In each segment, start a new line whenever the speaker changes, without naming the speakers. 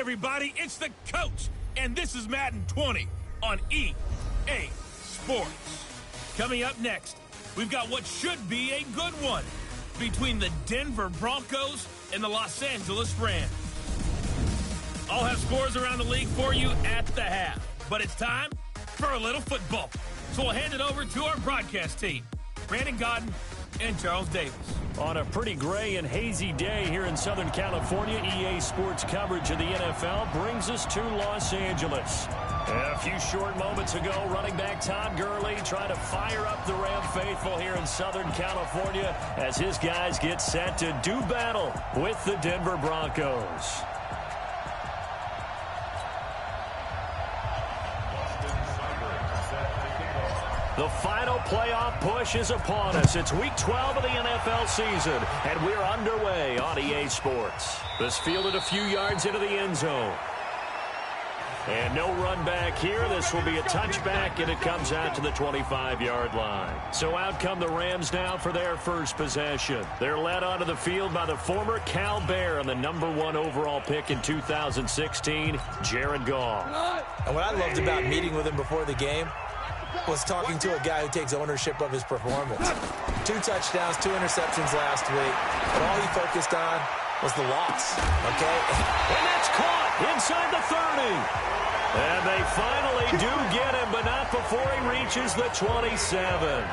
everybody, it's the coach, and this is Madden 20 on EA Sports. Coming up next, we've got what should be a good one between the Denver Broncos and the Los Angeles Rams. I'll have scores around the league for you at the half, but it's time for a little football. So we'll hand it over to our broadcast team, Brandon Godden and Charles Davis.
On a pretty gray and hazy day here in Southern California, EA Sports coverage of the NFL brings us to Los Angeles. A few short moments ago, running back Todd Gurley trying to fire up the Ram faithful here in Southern California as his guys get set to do battle with the Denver Broncos. The final playoff push is upon us. It's Week 12 of the NFL season, and we're underway on EA Sports. This fielded a few yards into the end zone. And no run back here. This will be a touchback, and it comes out to the 25-yard line. So out come the Rams now for their first possession. They're led onto the field by the former Cal Bear and the #1 overall pick in 2016, Jared Goff.
And what I loved about meeting with him before the game was talking to a guy who takes ownership of his performance. 2 touchdowns, 2 interceptions last week, but all he focused on was the loss, okay?
And that's caught inside the 30. And they finally do get him, but not before he reaches the 27.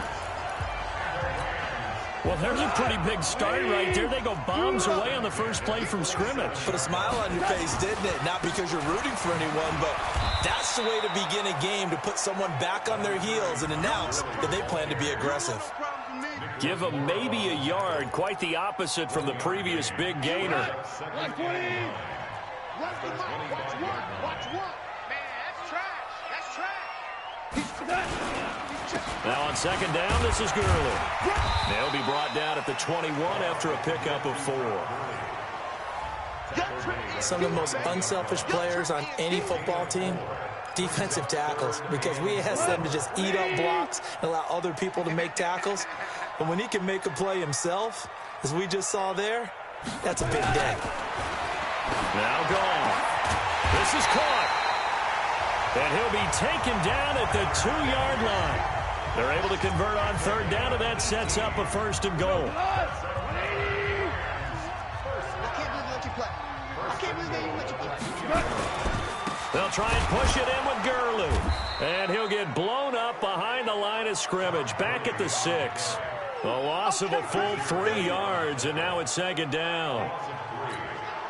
Well, there's a pretty big start right there. They go bombs away on the first play from scrimmage.
Put a smile on your face, didn't it? Not because you're rooting for anyone, but that's the way to begin a game, to put someone back on their heels and announce that they plan to be aggressive.
Give them maybe a yard, quite the opposite from the previous big gainer.
Watch work. Watch work. Man, that's trash. That's trash.
Now on second down, this is Gurley. They'll be brought down at the 21 after a pickup of 4.
Some of the most unselfish players on any football team, defensive tackles, because we ask them to just eat up blocks and allow other people to make tackles. But when he can make a play himself, as we just saw there, that's a big day.
Now gone. This is caught. And he'll be taken down at the 2-yard line. They're able to convert on third down, and that sets up a 1st and goal.
I can't believe they let you play. I can't believe they let you play.
They'll try and push it in with Gurley. And he'll get blown up behind the line of scrimmage, back at the 6. A loss of a full 3 yards, and now it's second down.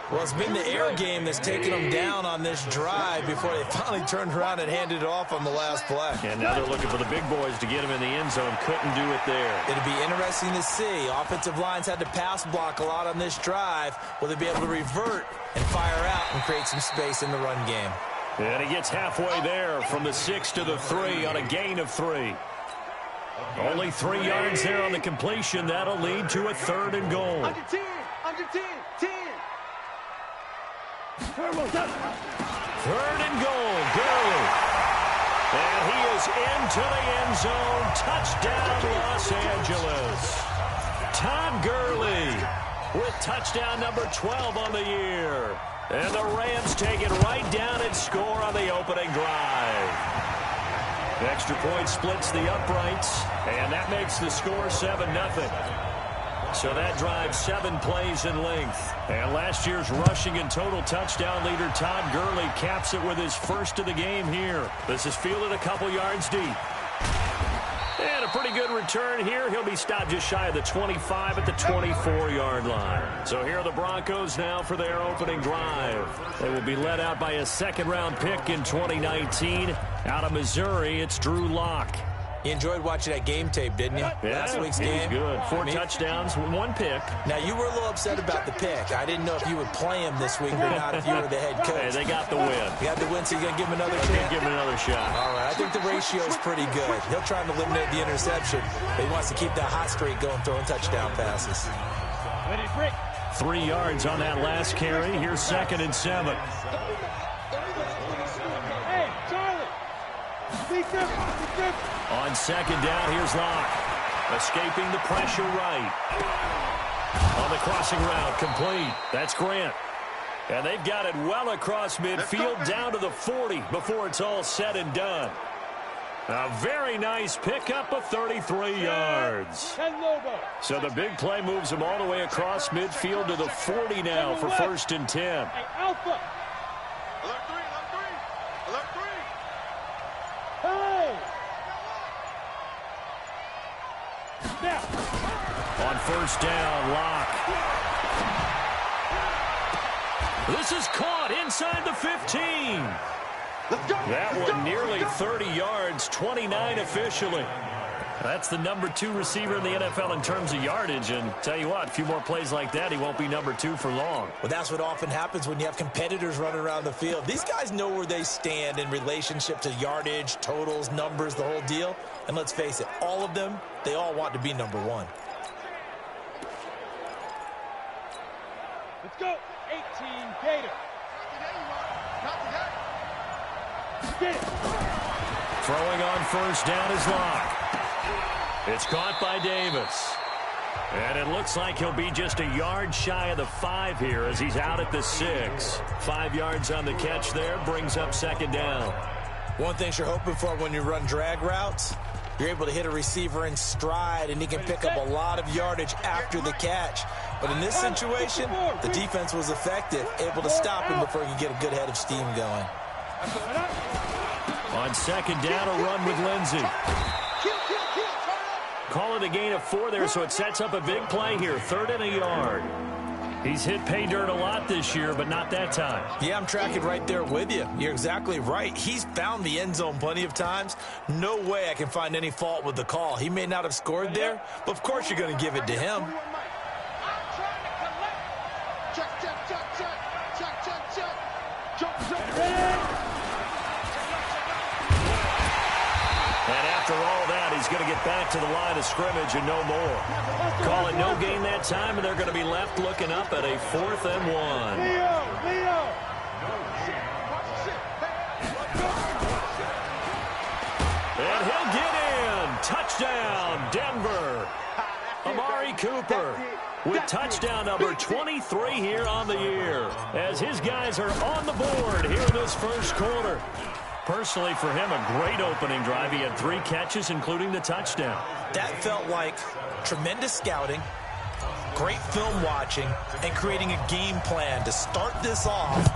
Well, it's been the air game that's taken them down on this drive before they finally turned around and handed it off on the last play.
And now they're looking for the big boys to get him in the end zone. Couldn't do it there.
It'll be interesting to see. Offensive lines had to pass block a lot on this drive. Will they be able to revert and fire out and create some space in the run game?
And he gets halfway there from the 6 to the 3 on a gain of 3. Only 3 yards there on the completion. That'll lead to a 3rd and goal.
Under 10. 10.
3rd and goal, Gurley. And he is into the end zone. Touchdown, Los Angeles. Todd Gurley with touchdown number 12 on the year. And the Rams take it right down and score on the opening drive. Extra point splits the uprights, and that makes the score 7-0. So that drives 7 plays in length. And last year's rushing and total touchdown leader Todd Gurley caps it with his first of the game here. This is fielded a couple yards deep. And a pretty good return here. He'll be stopped just shy of the 25 at the 24-yard line. So here are the Broncos now for their opening drive. They will be led out by a 2nd-round pick in 2019. Out of Missouri, it's Drew Lock.
You enjoyed watching that game tape, didn't you?
Yeah,
Last week's game.
Good. 4 touchdowns, 1 pick.
Now, you were a little upset about the pick. I didn't know if you would play him this week or not if you were the head coach.
Hey, they got the win.
You got the win, so you're going to give him another chance?
Give him another shot.
All right, I think the ratio is pretty good. He'll try to eliminate the interception, but he wants to keep that hot streak going, throwing touchdown passes.
3 yards on that last carry. Here's 2nd and 7.
Hey, Charlie.
On 2nd down, here's Locke. Escaping the pressure right. On the crossing route, complete. That's Grant. And they've got it well across midfield down to the 40 before it's all said and done. A very nice pickup of 33 yards. So the big play moves them all the way across midfield to the 40 now for 1st and 10.
Alert 3, alert 3, alert 3.
Hey!
On 1st down, Locke. This is caught inside the 15. That one nearly 30 yards, 29 officially. That's the number 2 receiver in the NFL in terms of yardage. And tell you what, a few more plays like that, he won't be number 2 for long.
Well, that's what often happens when you have competitors running around the field. These guys know where they stand in relationship to yardage, totals, numbers, the whole deal. And let's face it, all of them, they all want to be number 1.
Let's go. 18 Gator.
Throwing on 1st down is Locke. It's caught by Davis. And it looks like he'll be just a yard shy of the 5 here as he's out at the 6. 5 yards on the catch there, brings up 2nd down.
One thing you're hoping for when you run drag routes, you're able to hit a receiver in stride, and he can pick up a lot of yardage after the catch. But in this situation, the defense was effective, able to stop him before he could get a good head of steam going.
On 2nd down, a run with Lindsey. Call it a gain of 4 there, so it sets up a big play here. 3rd and a yard. He's hit pay dirt a lot this year, but not that time.
Yeah, I'm tracking right there with you. You're exactly right. He's found the end zone plenty of times. No way I can find any fault with the call. He may not have scored there, but of course you're going to give it to him.
And after all that, he's going to get back to the line of scrimmage and no more. Call it no gain that time, and they're going to be left looking up at a 4th and 1. And he'll get in. Touchdown, Denver. Amari Cooper with touchdown number 23 here on the year, as his guys are on the board here in this 1st quarter. Personally, for him, a great opening drive. He had 3 catches, including the touchdown.
That felt like tremendous scouting, great film watching, and creating a game plan to start this off,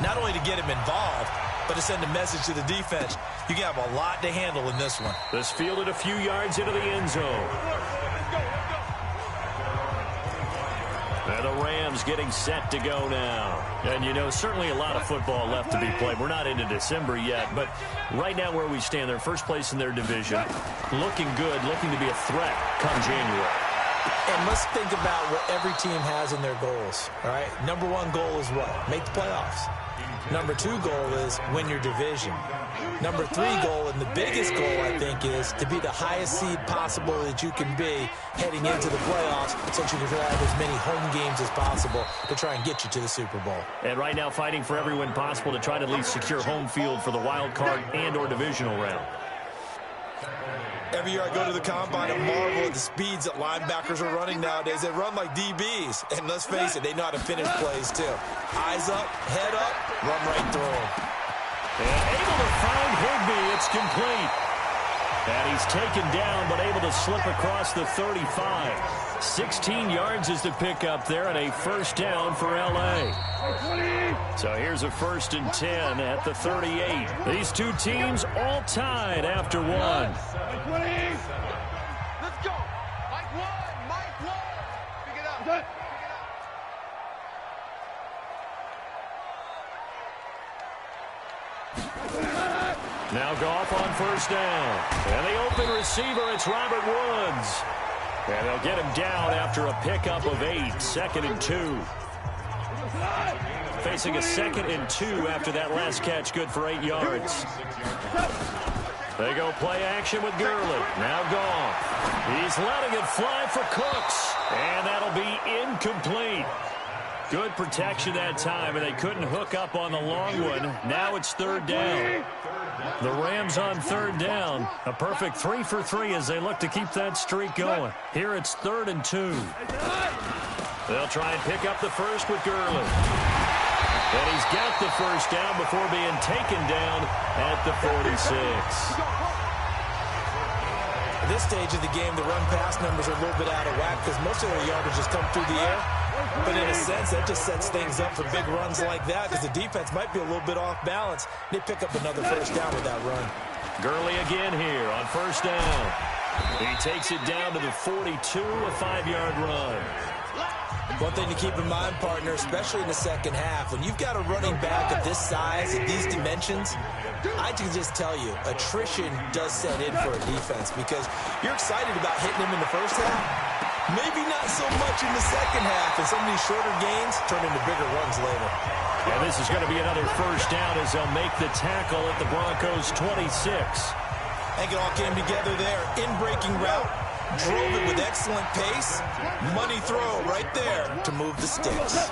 not only to get him involved, but to send a message to the defense. You can have a lot to handle in this one.
This fielded a few yards into the end zone. And the Rams getting set to go now. And, you know, certainly a lot of football left to be played. We're not into December yet, but right now where we stand, they're 1st place in their division. Looking good, looking to be a threat come January.
And let's think about what every team has in their goals, all right? Number 1 goal is what? Make the playoffs. Number 2 goal is win your division. Number 3 goal, and the biggest goal, I think, is to be the highest seed possible that you can be heading into the playoffs so that you can have as many home games as possible to try and get you to the Super Bowl.
And right now fighting for every win possible to try to at least secure home field for the wild card and or divisional round.
Every year I go to the combine and marvel at the speeds that linebackers are running nowadays. They run like DBs. And let's face it, they know how to finish plays too. Eyes up, head up, run right through them.
And able to find Higbee. It's complete. And he's taken down, but able to slip across the 35. 16 yards is the pickup there, and a 1st down for L.A. So here's a 1st and 10 at the 38. These 2 teams all tied after 1.
Let's go. Mike 1. Pick it up.
Now Goff on 1st down. And the open receiver, it's Robert Woods. And they'll get him down after a pickup of 8. 2nd and 2. Facing a 2nd and 2 after that last catch, good for 8 yards. They go play action with Gurley. Now Goff. He's letting it fly for Cooks. And that'll be incomplete. Good protection that time, and they couldn't hook up on the long one. Now it's 3rd down. The Rams on 3rd down. A perfect 3 for 3 as they look to keep that streak going. Here it's 3rd and 2. They'll try and pick up the 1st with Gurley. And he's got the first down before being taken down at the 46.
At this stage of the game, the run-pass numbers are a little bit out of whack because most of their yardage just come through the air. But in a sense, that just sets things up for big runs like that because the defense might be a little bit off balance. They pick up another first down with that run.
Gurley again here on first down. He takes it down to the 42, a 5-yard run.
One thing to keep in mind, partner, especially in the second half, when you've got a running back of this size, at these dimensions, I can just tell you, attrition does set in for a defense because you're excited about hitting him in the first half. Maybe not so much in the second half, and some of these shorter gains turn into bigger runs later.
And this is going to be another first down as they'll make the tackle at the Broncos' 26.
I think it all came together there. In-breaking route, drove it with excellent pace. Money throw right there to move the sticks.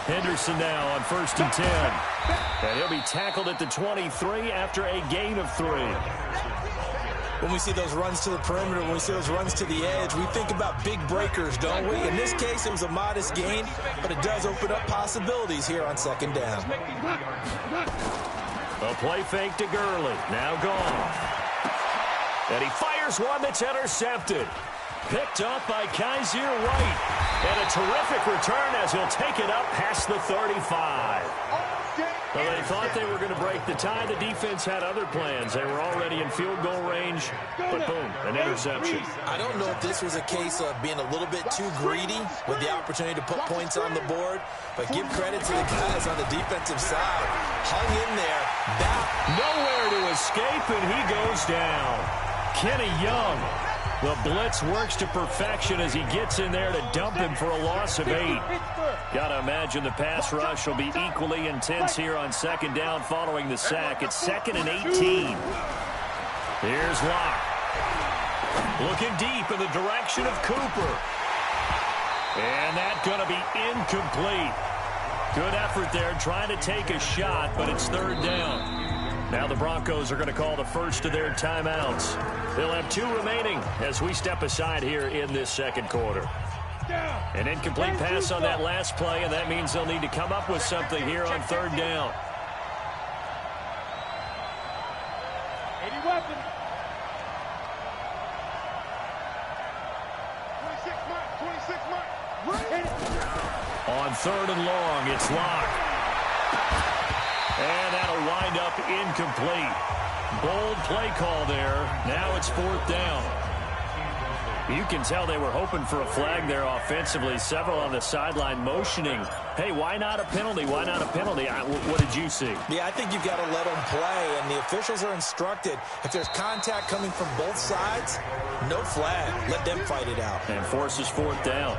Henderson now on first and 10. And he'll be tackled at the 23 after a gain of 3.
When we see those runs to the perimeter, when we see those runs to the edge, we think about big breakers, don't we? In this case, it was a modest gain, but it does open up possibilities here on second down.
A play fake to Gurley. Now gone. And he fires one that's intercepted. Picked up by Kaiser White. And a terrific return as he'll take it up past the 35. Well, they thought they were going to break the tie. The defense had other plans. They were already in field goal range, but boom, an interception.
I don't know if this was a case of being a little bit too greedy with the opportunity to put points on the board, but give credit to the guys on the defensive side. Hung in there.
Nowhere to escape, and he goes down. Kenny Young. The blitz works to perfection as he gets in there to dump him for a loss of 8. Got to imagine the pass rush will be equally intense here on second down following the sack. It's 2nd and 18. Here's Locke. Looking deep in the direction of Cooper. And that's going to be incomplete. Good effort there trying to take a shot, but it's 3rd down. Now the Broncos are going to call the first of their timeouts. They'll have 2 remaining as we step aside here in this second quarter. An incomplete pass on that last play, and that means they'll need to come up with something here on 3rd down.
80 weapons. 26 mark.
On 3rd and long, it's Locke. And that'll wind up incomplete. Bold play call there. Now it's 4th down. You can tell they were hoping for a flag there offensively. Several on the sideline motioning. Hey, why not a penalty? Why not a penalty? What did you see?
Yeah, I think you've got to let them play, and the officials are instructed. If there's contact coming from both sides, no flag. Let them fight it out.
And forces 4th down.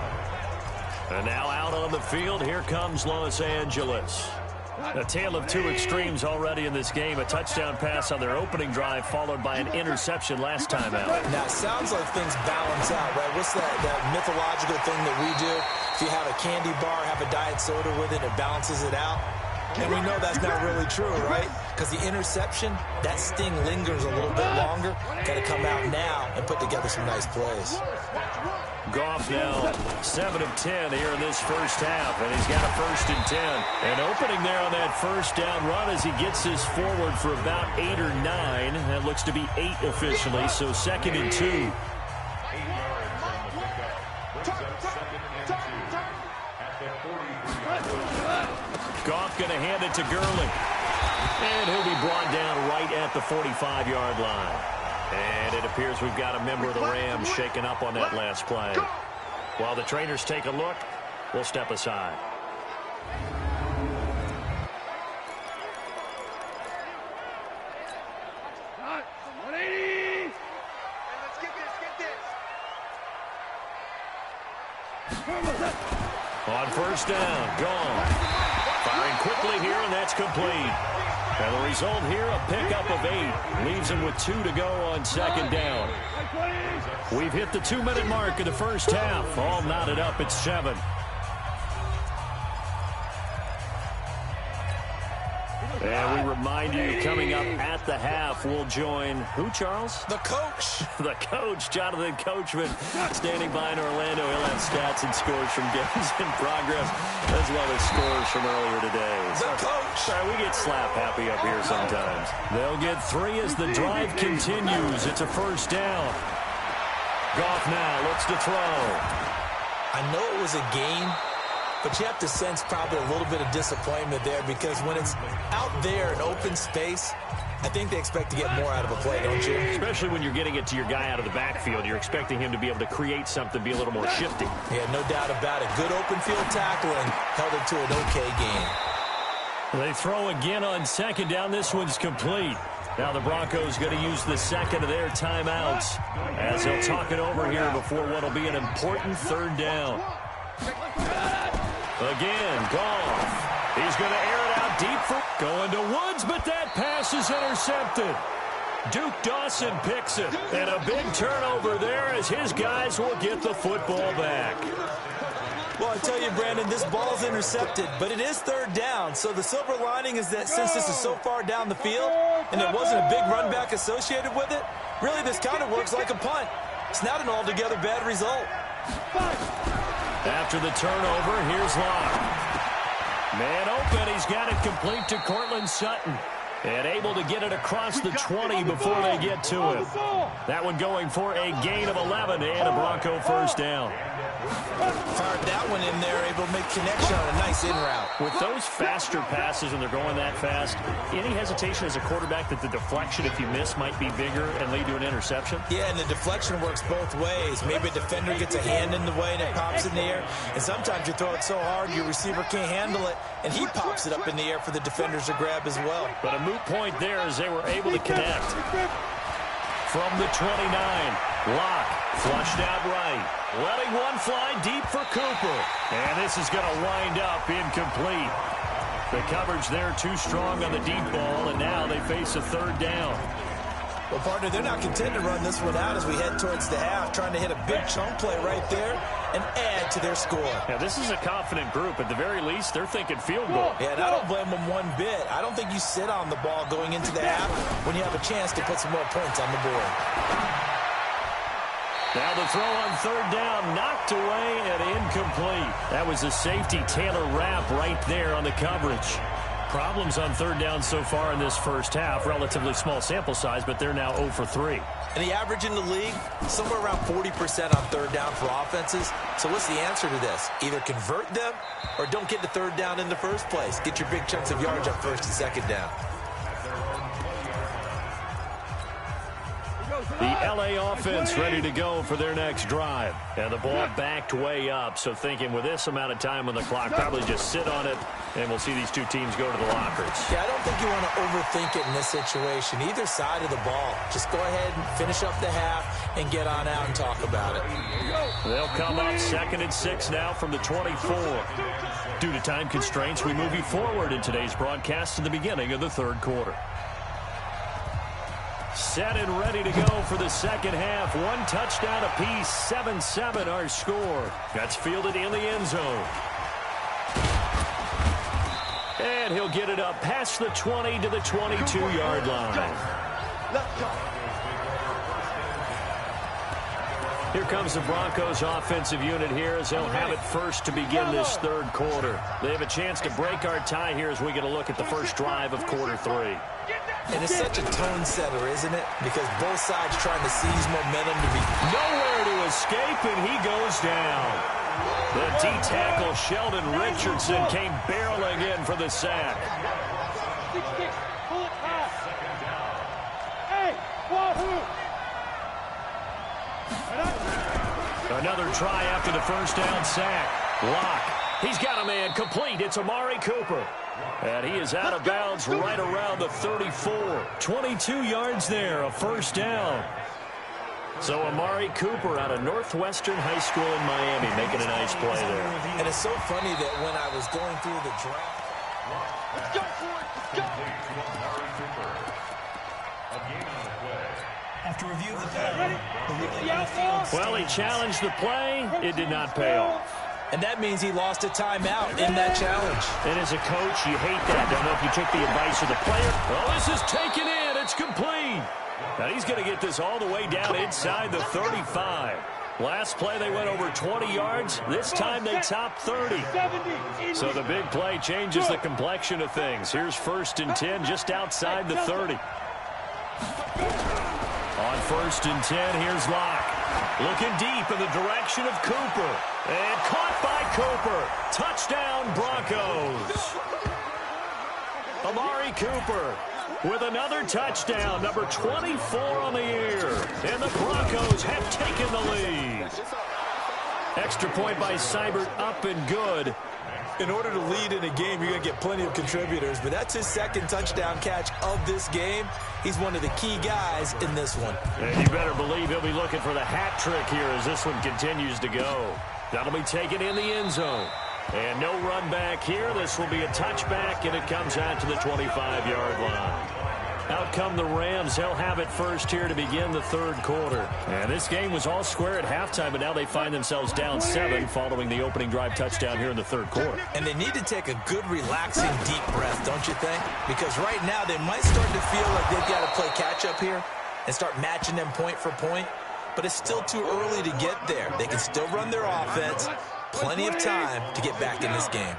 And now out on the field, here comes Los Angeles. A tale of 2 extremes already in this game. A touchdown pass on their opening drive followed by an interception last time out.
Now, it sounds like things balance out, right? What's that mythological thing that we do? If you have a candy bar, have a diet soda with it, it balances it out. And we know that's not really true, right? Because the interception, that sting lingers a little bit longer. Got to come out now and put together some nice plays.
Goff now 7 of 10 here in this first half, and he's got a 1st and 10. And opening there on that first down run as he gets this forward for about 8 or 9. That looks to be 8 officially, so 2nd and 2. Goff going to hand it to Gurley. And he'll be brought down right at the 45-yard line. And it appears we've got a member of the Rams shaken up on that last play. While the trainers take a look, we'll step aside. On first down, gone. Firing quickly here, and that's complete. And the result here, a pickup of 8. Leaves him with 2 to go on second down. We've hit the 2-minute mark of the first half. All knotted up at 7. And we remind you, coming up at the half, we'll join who, Charles?
The coach.
The coach, Jonathan Coachman, standing by in Orlando. He'll have stats and scores from games in progress, as well as scores from earlier today.
The coach.
Sorry, we get slap happy up here sometimes. They'll get 3 as the drive continues. It's a first down. Goff now looks to throw.
I know it was a game, but you have to sense probably a little bit of disappointment there, because when it's out there in open space, I think they expect to get more out of a play, don't you?
Especially when you're getting it to your guy out of the backfield. You're expecting him to be able to create something, be a little more shifty.
Yeah, no doubt about it. Good open field tackling held it to an okay game.
They throw again on second down. This one's complete. Now the Broncos going to use the second of their timeouts as they'll talk it over here before what will be an important third down. Again, Goff. He's going to air it out deep for going to Woods, but that pass is intercepted. Duke Dawson picks it, and a big turnover there as his guys will get the football back.
Well, I tell you, Brandon, this ball's intercepted, but it is third down. So the silver lining is that since this is so far down the field and there wasn't a big run back associated with it, really this kind of works like a punt. It's not an altogether bad result.
After the turnover, here's Locke. Man open, he's got it complete to Cortland Sutton. And able to get it across the 20 before they get to him. That one going for a gain of 11 and a Bronco first down.
Fired that one in there, able to make connection on a nice in route.
With those faster passes and they're going that fast, any hesitation as a quarterback that the deflection, if you miss, might be bigger and lead to an interception?
Yeah, and the deflection works both ways. Maybe a defender gets a hand in the way and it pops in the air. And sometimes you throw it so hard your receiver can't handle it, and he pops it up in the air for the defenders to grab as well.
But a moot point there as they were able to connect. From the 29, Locke flushed out right. Letting one fly deep for Cooper. And this is going to wind up incomplete. The coverage there too strong on the deep ball, and now they face a third down.
Well, partner, they're not content to run this one out as we head towards the half, trying to hit a big chunk play right there and add to their score.
Yeah, this is a confident group. At the very least, they're thinking field goal.
Yeah, and I don't blame them one bit. I don't think you sit on the ball going into the half when you have a chance to put some more points on the board.
Now the throw on third down, knocked away and incomplete. That was a safety Taylor Rapp right there on the coverage. Problems on third down so far in this first half. Relatively small sample size, but they're now 0 for 3.
And the average in the league, somewhere around 40% on third down for offenses. So what's the answer to this? Either convert them or don't get to third down in the first place. Get your big chunks of yards on first and second down.
The LA offense ready to go for their next drive. And the ball backed way up, so thinking with this amount of time on the clock, probably just sit on it, and we'll see these two teams go to the lockers.
Yeah, I don't think you want to overthink it in this situation. Either side of the ball. Just go ahead and finish up the half and get on out and talk about it.
They'll come up 2nd and 6 now from the 24. Due to time constraints, we move you forward in today's broadcast to the beginning of the third quarter. Set and ready to go for the second half. One touchdown apiece, 7-7 our score. That's fielded in the end zone. And he'll get it up past the 20 to the 22-yard line. Here comes the Broncos offensive unit here as they'll have it first to begin this third quarter. They have a chance to break our tie here as we get a look at the first drive of quarter 3.
And it's such a tone setter, isn't it? Because both sides trying to seize momentum to be
nowhere to escape, and he goes down. The D-tackle Sheldon Richardson came barreling in for the sack. Another try after the first down sack. Locke. He's got a man complete. It's Amari Cooper. And he is out of bounds right around the 34. 22 yards there, a first down. So Amari Cooper out of Northwestern High School in Miami making a nice play there.
And it's so funny that when I was going through the draft.
After review of the play,
well, he challenged the play. It did not pay off.
And that means he lost a timeout in that challenge.
And as a coach, you hate that. Don't know if you took the advice of the player. Oh, this is taken in. It's complete. Now he's going to get this all the way down inside the 35. Last play, they went over 20 yards. This time, they topped 30. So the big play changes the complexion of things. Here's 1st and 10 just outside the 30. On 1st and 10, here's Locke. Looking deep in the direction of Cooper. And caught by Cooper. Touchdown, Broncos. Amari Cooper with another touchdown, number 24 on the year. And the Broncos have taken the lead. Extra point by Seibert, up and good.
In order to lead in a game, you're going to get plenty of contributors, but that's his 2nd touchdown catch of this game. He's one of the key guys in this one.
And you better believe he'll be looking for the hat trick here as this one continues to go. That'll be taken in the end zone. And no run back here. This will be a touchback, and it comes out to the 25-yard line. Out come the Rams. They'll have it first here to begin the 3rd quarter. And this game was all square at halftime, but now they find themselves down 7 following the opening drive touchdown here in the 3rd quarter.
And they need to take a good, relaxing, deep breath, don't you think? Because right now they might start to feel like they've got to play catch-up here and start matching them point for point. But it's still too early to get there. They can still run their offense. Plenty of time to get back in this game.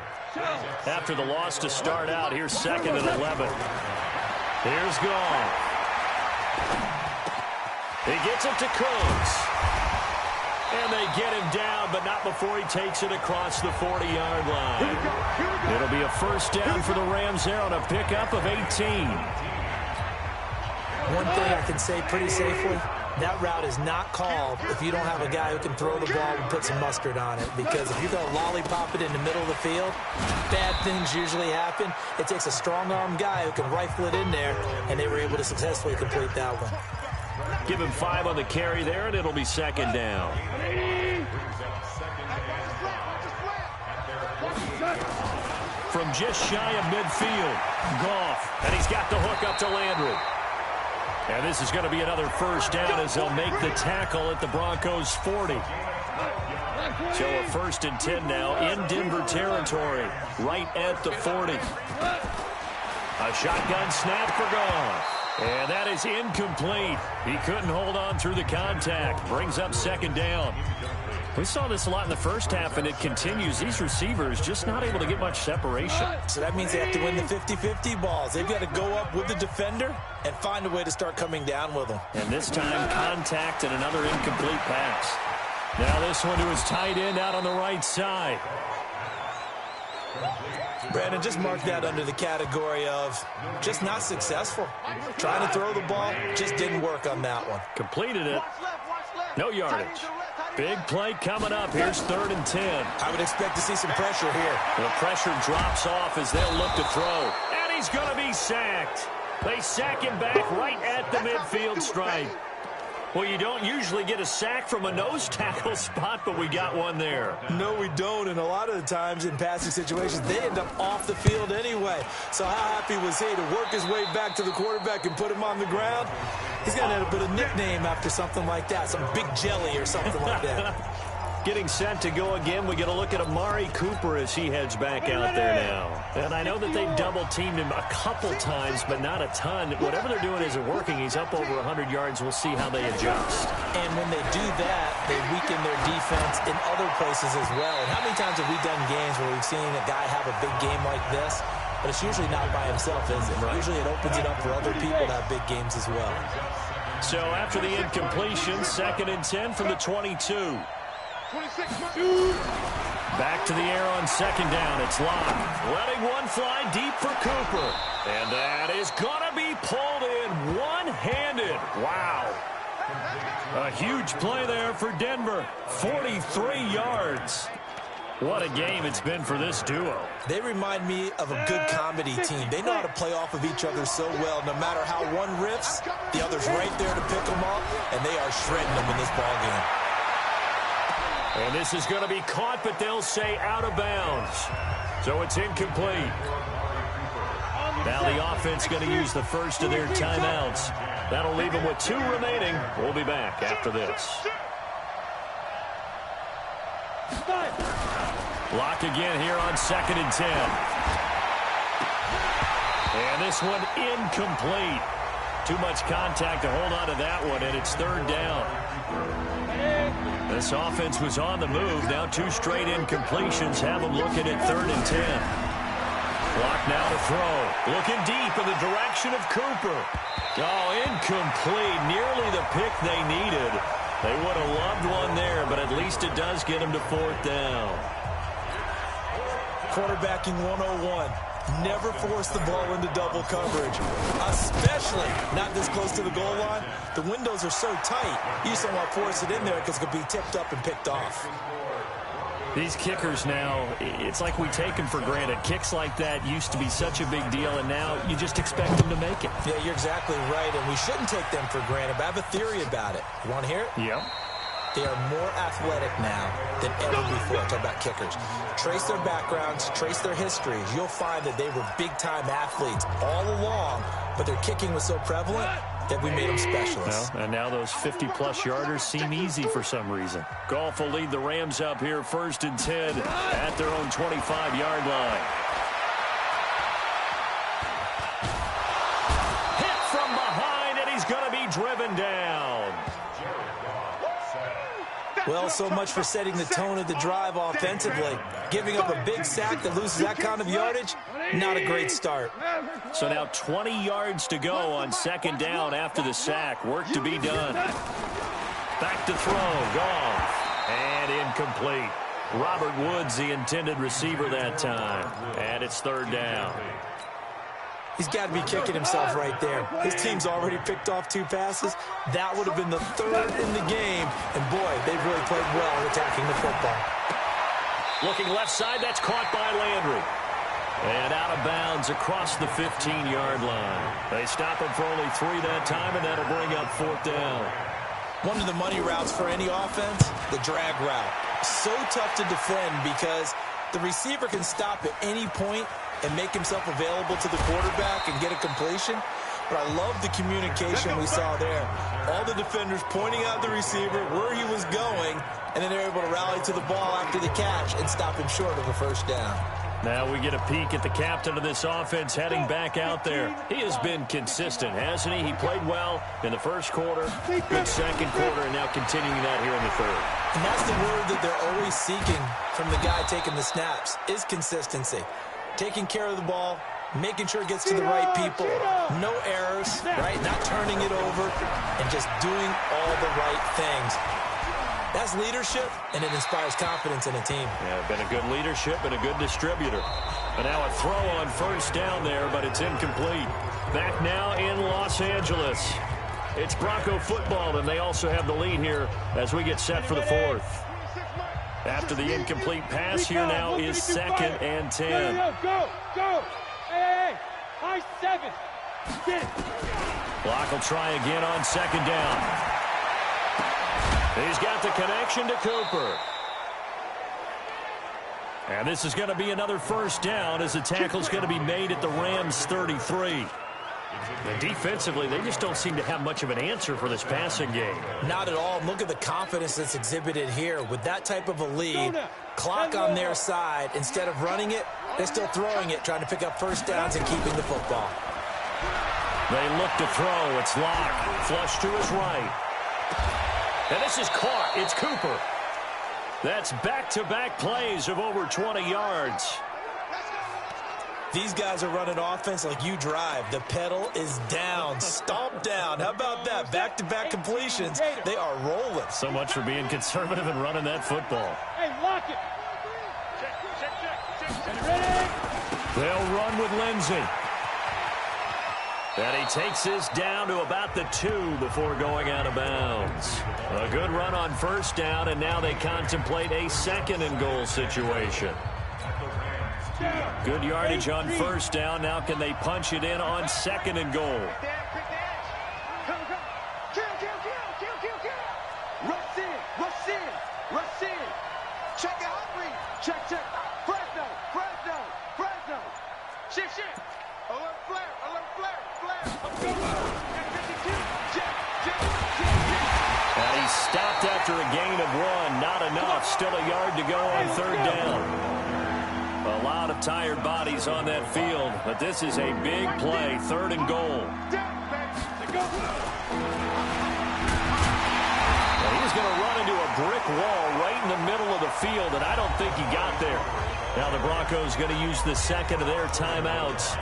After the loss to start out, here's 2nd and 11. Here's Goff. He gets it to Cooks. And they get him down, but not before he takes it across the 40-yard line. It'll be a 1st down for the Rams there on a pickup of 18.
One thing I can say pretty safely, that route is not called if you don't have a guy who can throw the ball and put some mustard on it. Because if you're going to lollipop it in the middle of the field, bad things usually happen. It takes a strong-arm guy who can rifle it in there, and they were able to successfully complete that one.
Give him 5 on the carry there, and it'll be 2nd down. From just shy of midfield, Goff. And he's got the hook up to Landry. And this is going to be another 1st down as they'll make the tackle at the Broncos' 40. So a 1st and 10 now in Denver territory, right at the 40. A shotgun snap for Goff. And that is incomplete. He couldn't hold on through the contact. Brings up 2nd down. We saw this a lot in the first half, and it continues. These receivers just not able to get much separation.
So that means they have to win the 50-50 balls. They've got to go up with the defender and find a way to start coming down with them.
And this time, contact and another incomplete pass. Now this one to his tight end out on the right side.
Brandon, just mark that under the category of just not successful. Trying to throw the ball, just didn't work on that one.
Completed it. No yardage. Big play coming up. Here's 3rd and 10.
I would expect to see some pressure here.
The pressure drops off as they'll look to throw. And he's going to be sacked. They sack him back right at the midfield stripe. Well, you don't usually get a sack from a nose tackle spot, but we got one there.
No, we don't, and a lot of the times in passing situations, they end up off the field anyway. So how happy was he to work his way back to the quarterback and put him on the ground? He's going to end up with a nickname after something like that, some big jelly or something like that.
Getting set to go again. We get a look at Amari Cooper as he heads back out there now. And I know that they've double-teamed him a couple times, but not a ton. Whatever they're doing isn't working. He's up over 100 yards. We'll see how they adjust.
And when they do that, they weaken their defense in other places as well. And how many times have we done games where we've seen a guy have a big game like this? But it's usually not by himself, is it? Right. Usually it opens it up for other people to have big games as well.
So after the incompletion, 2nd and 10 from the 22. Back to the air on 2nd down. It's Locke. Letting one fly deep for Cooper. And that is going to be pulled in one-handed. Wow. A huge play there for Denver. 43 yards. What a game it's been for this duo.
They remind me of a good comedy team. They know how to play off of each other so well. No matter how one riffs, the other's right there to pick them up, and they are shredding them in this ballgame.
And this is going to be caught, but they'll say out of bounds. So it's incomplete. Now the offense going to use the first of their timeouts. That'll leave them with 2 remaining. We'll be back after this. Block again here on 2nd and 10. And this one incomplete. Too much contact to hold on to that one, and it's 3rd down. This offense was on the move. Now 2 straight incompletions have them looking at 3rd and 10. Clock now to throw. Looking deep in the direction of Cooper. Oh, incomplete. Nearly the pick they needed. They would have loved one there, but at least it does get them to 4th down.
Quarterbacking 101. Never force the ball into double coverage, especially not this close to the goal line. The windows are so tight, you just don't want to force it in there because it could be tipped up and picked off.
These kickers now, it's like we take them for granted. Kicks like that used to be such a big deal, and now you just expect them to make it.
Yeah, you're exactly right, and we shouldn't take them for granted, but I have a theory about it. You want to hear it?
Yep.
They are more athletic now than ever before. Talk about kickers. Trace their backgrounds, trace their histories. You'll find that they were big-time athletes all along, but their kicking was so prevalent that we made them specialists.
Well, and now those 50-plus yarders seem easy for some reason. Goff will lead the Rams up here 1st and 10 at their own 25-yard line. Hit from behind, and he's going to be driven down.
Well, so much for setting the tone of the drive offensively. Giving up a big sack that loses that kind of yardage, not a great start.
So now 20 yards to go on 2nd down after the sack. Work to be done. Back to throw. Goff. And incomplete. Robert Woods, the intended receiver that time. And it's 3rd down.
He's got to be kicking himself right there. His team's already picked off 2 passes. That would have been the 3rd in the game. And, boy, they've really played well attacking the football.
Looking left side, that's caught by Landry. And out of bounds across the 15-yard line. They stop him for only 3 that time, and that'll bring up 4th down.
One of the money routes for any offense, the drag route. So tough to defend because the receiver can stop at any point and make himself available to the quarterback and get a completion. But I love the communication we saw there. All the defenders pointing out the receiver, where he was going, and then they're able to rally to the ball after the catch and stop him short of a 1st down.
Now we get a peek at the captain of this offense heading back out there. He has been consistent, hasn't he? He played well in the 1st quarter, good 2nd quarter, and now continuing that here in the 3rd.
And that's the word that they're always seeking from the guy taking the snaps, is consistency. Taking care of the ball, making sure it gets to the right people, no errors, right? Not turning it over, and just doing all the right things. That's leadership, and it inspires confidence in a team.
Yeah, been a good leadership and a good distributor. And now a throw on 1st down there, but it's incomplete. Back now in Los Angeles. It's Bronco football, and they also have the lead here as we get set for the 4th. After the incomplete pass, here now is 2nd and 10.
Go! Hey, high 7. Get it.
Block will try again on 2nd down. He's got the connection to Cooper. And this is going to be another 1st down as the tackle's going to be made at the Rams' 33. And defensively, they just don't seem to have much of an answer for this passing game.
Not at all. Look at the confidence that's exhibited here. With that type of a lead, clock on their side, instead of running it, they're still throwing it, trying to pick up 1st downs and keeping the football.
They look to throw. It's Locke. Flush to his right. And this is caught. It's Cooper. That's back-to-back plays of over 20 yards.
These guys are running offense like you drive. The pedal is down, stomp down. How about that? Back-to-back completions. They are rolling.
So much for being conservative and running that football.
Hey, lock it. Check. Ready?
They'll run with Lindsey. And he takes this down to about the 2 before going out of bounds. A good run on 1st down, and now they contemplate a 2nd and goal situation. Good yardage on 1st down. Now can they punch it in on 2nd and goal?
Rush in. Check out, read. Check. Fresno. Shift. Alert flare. Check.
And he stopped after a gain of 1. Not enough. Still a yard to go on third down. A lot of tired bodies on that field, but this is a big play, 3rd and goal. And he's going to run into a brick wall right in the middle of the field, and I don't think he got there. Now the Broncos going to use the second of their timeouts.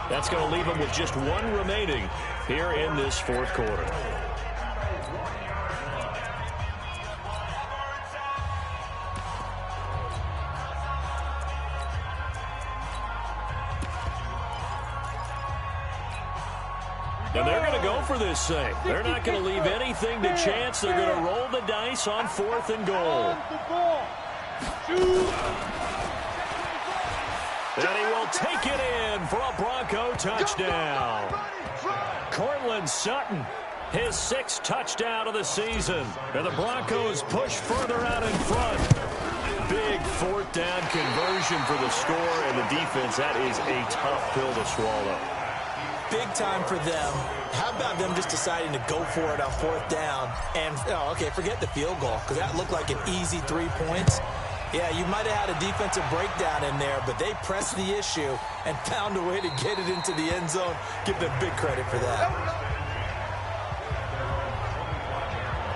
That's going to leave them with just 1 remaining here in this 4th quarter. And they're going to go for this thing. They're not going to leave anything to chance. They're going to roll the dice on 4th and goal. And he will take it in for a Bronco touchdown. Cortland Sutton, his 6th touchdown of the season. And the Broncos push further out in front. Big 4th down conversion for the score, and the defense, that is a tough pill to swallow.
Big time for them. How about them just deciding to go for it on 4th down? And, okay, forget the field goal, because that looked like an easy 3 points. Yeah, you might have had a defensive breakdown in there, but they pressed the issue and found a way to get it into the end zone. Give them big credit for that.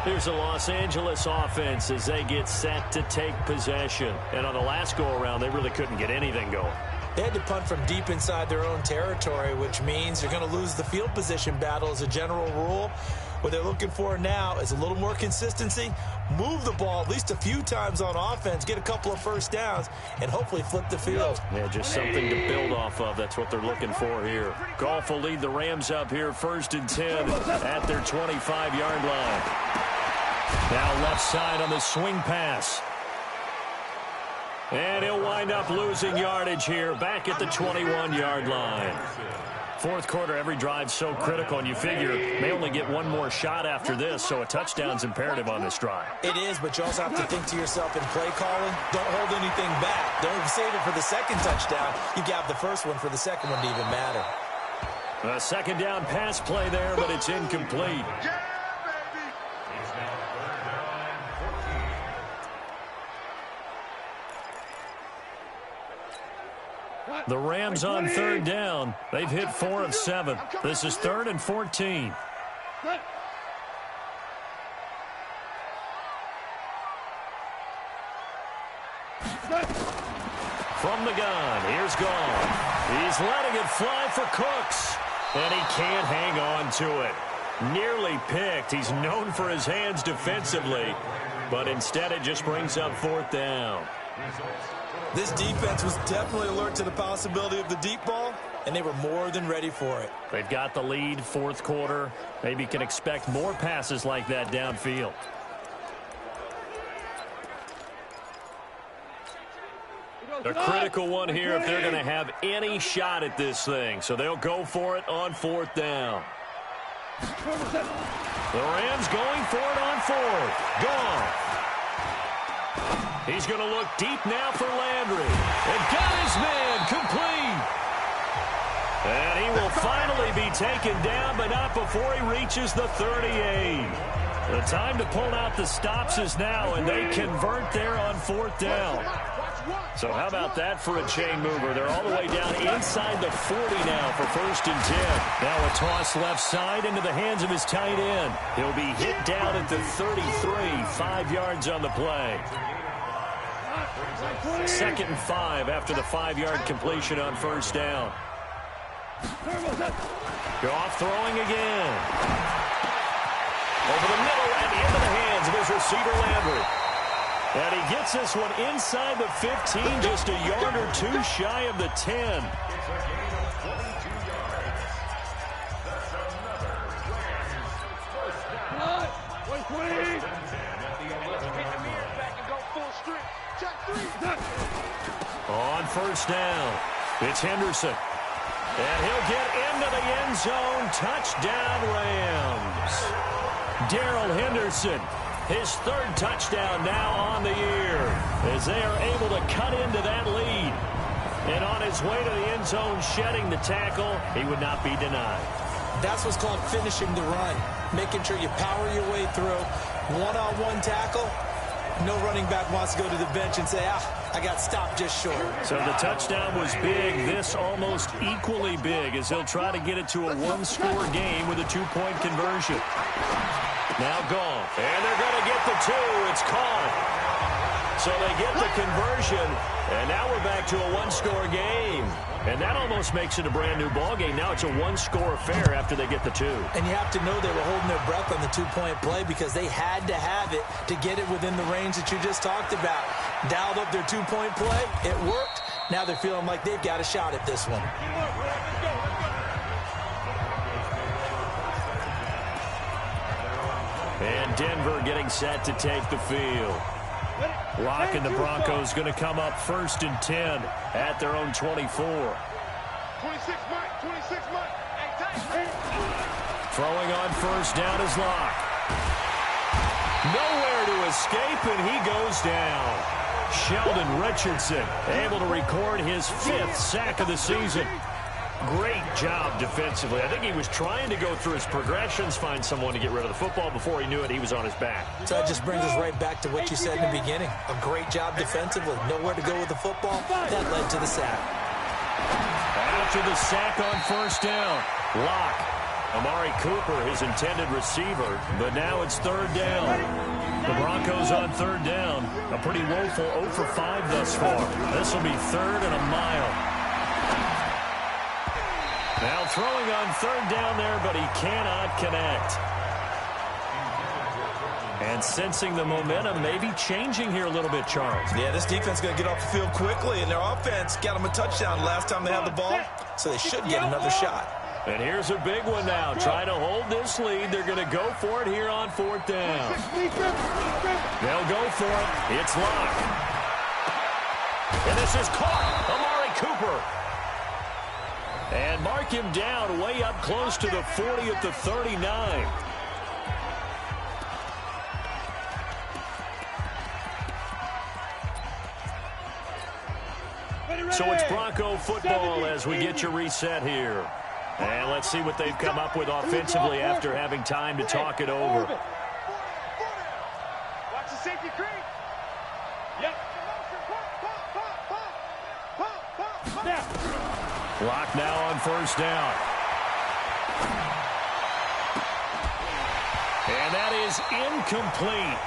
Here's the Los Angeles offense as they get set to take possession. And on the last go-around, they really couldn't get anything going.
They had to punt from deep inside their own territory, which means they're going to lose the field position battle as a general rule. What they're looking for now is a little more consistency, move the ball at least a few times on offense, get a couple of first downs, and hopefully flip the field.
Yeah, just something to build off of. That's what they're looking for here. Goff will lead the Rams up here 1st and 10 at their 25-yard line. Now left side on the swing pass. And he'll wind up losing yardage here back at the 21-yard line. 4th quarter, every drive so critical, and you figure they only get 1 more shot after this, so a touchdown's imperative on this drive.
It is, but you also have to think to yourself in play calling, don't hold anything back. Don't save it for the second touchdown. You got the first one for the second one to even matter.
A 2nd down pass play there, but it's incomplete. The Rams on 3rd down. They've hit 4 of 7. This is 3rd and 14. From the gun, here's Gone. He's letting it fly for Cooks, and he can't hang on to it. Nearly picked. He's known for his hands defensively, but instead it just brings up 4th down.
This defense was definitely alert to the possibility of the deep ball, and they were more than ready for it.
They've got the lead, 4th quarter. Maybe can expect more passes like that downfield. A critical one here if they're going to have any shot at this thing. So they'll go for it on 4th down. The Rams going for it on 4th. Gone. He's going to look deep now for Landry. And got his man complete. And he will finally be taken down, but not before he reaches the 38. The time to pull out the stops is now, and they convert there on 4th down. So how about that for a chain mover? They're all the way down inside the 40 now for 1st and 10. Now a toss left side into the hands of his tight end. He'll be hit down at the 33, 5 yards on the play. 2nd and 5 after the 5-yard completion on 1st down. Goff throwing again. Over the middle and into the hands of his receiver Landry. And he gets this one inside the 15, just a yard or 2 shy of the 10. On 1st down, it's Henderson. And he'll get into the end zone. Touchdown, Rams. Darrell Henderson, his 3rd touchdown now on the year, as they are able to cut into that lead. And on his way to the end zone, shedding the tackle, he would not be denied.
That's what's called finishing the run, making sure you power your way through, One-on-one tackle. No running back wants to go to the bench and say, I got stopped just short.
So the touchdown was big. This almost equally big as they'll try to get it to a one-score game with a two-point conversion. Now gone. And they're going to get the two. It's caught. So they get the conversion, and now we're back to a one-score game. And that almost makes it a brand-new ball game. Now it's a one-score affair after they get the two.
And you have to know they were holding their breath on the two-point play because they had to have it to get it within the range that you just talked about. Dialed up their two-point play. It worked. Now they're feeling like they've got a shot at this one.
And Denver getting set to take the field. Locke and the Broncos going to come up 1st and 10 at their own 24.
26 Mike, 26 Mike.
Throwing on 1st down is Locke. Nowhere to escape, and he goes down. Sheldon Richardson able to record his 5th sack of the season. Great job defensively. I think he was trying to go through his progressions, find someone to get rid of the football. Before he knew it, he was on his back.
So that just brings us right back to what you said in the beginning. A great job defensively. Nowhere to go with the football. That led to the sack.
After the sack on 1st down, Locke. Amari Cooper, his intended receiver, but now it's 3rd down. The Broncos on 3rd down. A pretty woeful 0 for 5 thus far. This will be 3rd and a mile. Now throwing on 3rd down there, but he cannot connect. And sensing the momentum maybe changing here a little bit, Charles.
Yeah, this defense is going to get off the field quickly, and their offense got them a touchdown last time they had the ball, so they should get another shot.
And here's a big one now. Trying to hold this lead. They're going to go for it here on 4th down. They'll go for it. It's Locke. And this is caught. Amari Cooper. And mark him down way up close to the 40 at the 39. So it's Bronco football as we get you reset here. And let's see what they've come up with offensively after having time to talk it over.
Watch the safety creep. Yep.
Locke now on 1st down. And that is incomplete.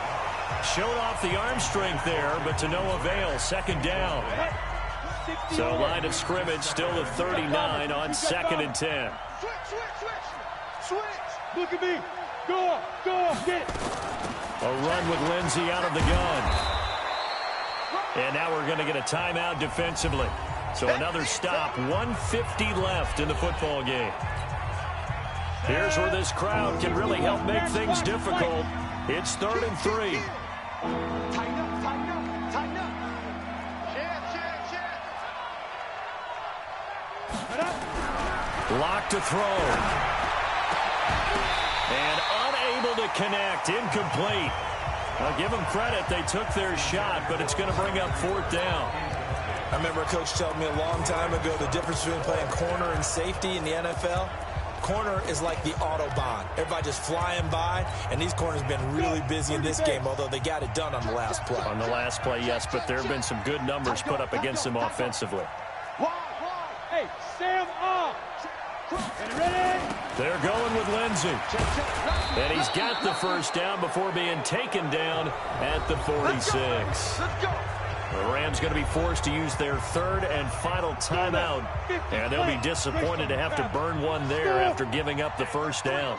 Showed off the arm strength there, but to no avail. 2nd down. So line of scrimmage still the 39 on 2nd and 10.
Switch. Look at me. Go, get it.
A run with Lindsey out of the gun. And now we're going to get a timeout defensively. So another stop, 1:50 left in the football game. Here's where this crowd can really help make things difficult. It's 3rd and 3.
Tighten up.
Locke to throw. And unable to connect, incomplete. I'll give them credit, they took their shot, but it's going to bring up 4th down.
I remember a coach telling me a long time ago the difference between playing corner and safety in the NFL. Corner is like the Autobahn. Everybody just flying by, and these corners have been really busy in this game, although they got it done on the last play.
On the last play, yes, but there have been some good numbers put up against them offensively.
Hey, Sam off. Ready?
They're going with Lindsey. And he's got the 1st down before being taken down at the 46.
Let's go.
The Rams going to be forced to use their 3rd and final timeout, and they'll be disappointed to have to burn one there after giving up the 1st down.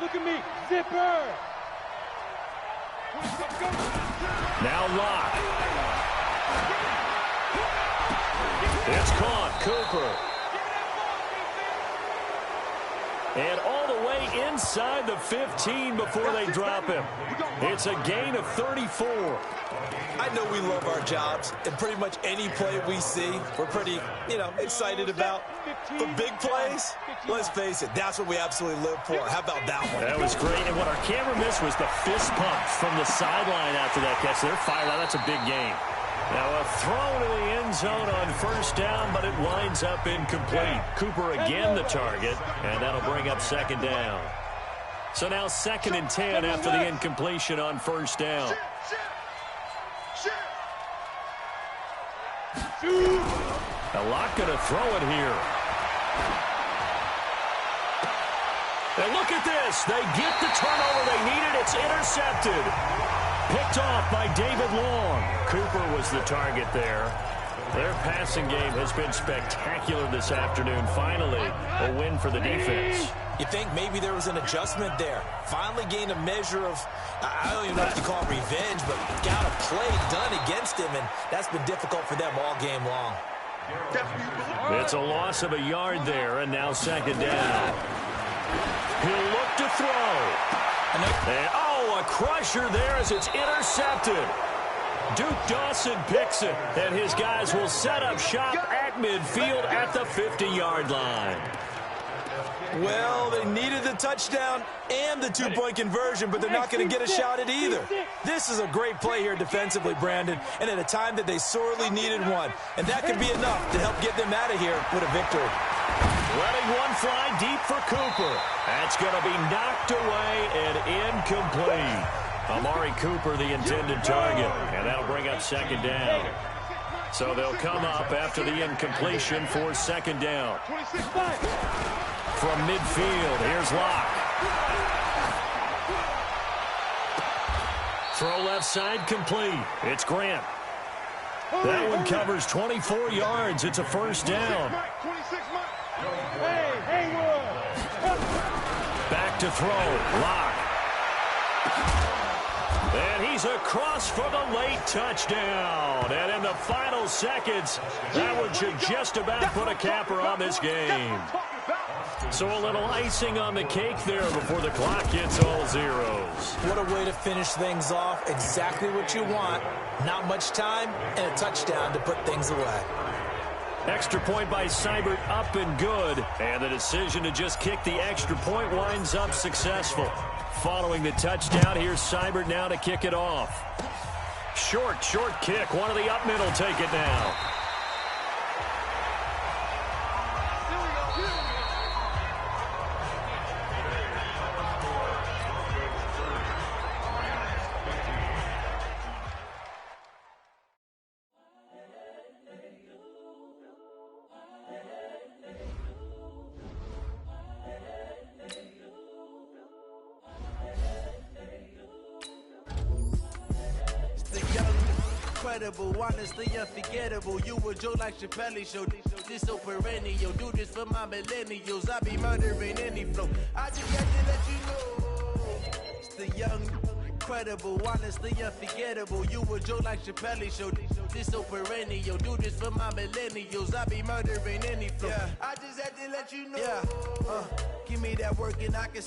Look at me, zipper.
Now Locke. It's caught, Cooper. And all the way inside the 15 before they drop him. It's a gain of 34.
I know we love our jobs, and pretty much any play we see, we're pretty, excited about. But big plays, let's face it, that's what we absolutely live for. How about that one?
That was great, and what our camera missed was the fist pump from the sideline after that catch. They're fired out. That's a big game. Now a throw to the end zone on 1st down, but it winds up incomplete. Cooper again the target, and that'll bring up 2nd down. So now 2nd and 10 after the incompletion on first down. A lot going to throw it here. And look at this. They get the turnover they needed. It's intercepted. Picked off by David Long. Cooper was the target there. Their passing game has been spectacular this afternoon. Finally, a win for the defense.
You think maybe there was an adjustment there. Finally gained a measure of, I don't even know if you call it revenge, but got a play done against him, and that's been difficult for them all game long.
It's a loss of a yard there, and now 2nd down. He'll look to throw. And a crusher there as it's intercepted. Duke Dawson picks it, and his guys will set up shop at midfield at the 50-yard line.
Well, they needed the touchdown and the two-point conversion, but they're not going to get a shot at either. This is a great play here defensively, Brandon, and at a time that they sorely needed one. And that could be enough to help get them out of here with a victory.
Letting one fly deep for Cooper. That's going to be knocked away and incomplete. Amari Cooper, the intended target, and that'll bring up 2nd down. So they'll come up after the incompletion for 2nd down. From midfield, here's Locke. Throw left side complete. It's Grant. That one covers 24 yards. It's a first down. Back to throw. Locke. And he's across for the late touchdown. And in the final seconds, that one should just about put a capper on this game. So a little icing on the cake there before the clock hits all zeros.
What a way to finish things off. Exactly what you want. Not much time and a touchdown to put things away.
Extra point by Seibert up and good. And the decision to just kick the extra point winds up successful. Following the touchdown, here's Seibert now to kick it off. Short kick. One of the up middle take it now.
Honestly unforgettable. You a Joe like Chappelle show. This so perennial. Do this for my millennials. I be murdering any flow. I just had to let you know. It's the young, incredible, honestly unforgettable. You a Joe like Chappelle show. This so perennial. Do this for my millennials. I be murdering any flow. I just had to let you know. Give me that work and I can